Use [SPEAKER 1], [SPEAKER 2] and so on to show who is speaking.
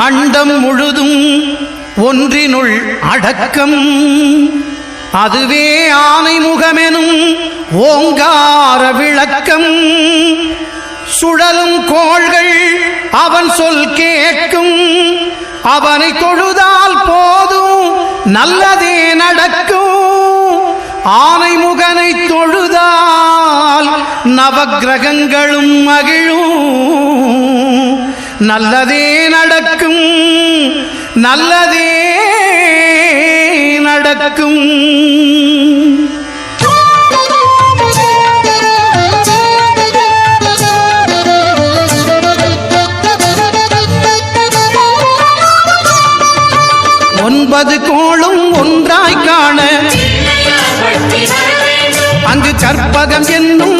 [SPEAKER 1] அண்டம் முழுதும் ஒன்றினுள் அடக்கம். அதுவே ஆனை முகமெனும் ஓங்கார விளக்கம். சுழலும் கோள்கள் அவன் சொல் கேட்கும். அவனை தொழுதால் போதும் நல்லதே நடக்கும். ஆனை முகனை தொழுதால் நவக்கிரகங்களும் மகிழும். நல்லதே நடக்கும், நல்லதே நடக்கும். ஒன்பது கோளும் ஒன்றாய் காண அங்கு கற்பகம் என்னும்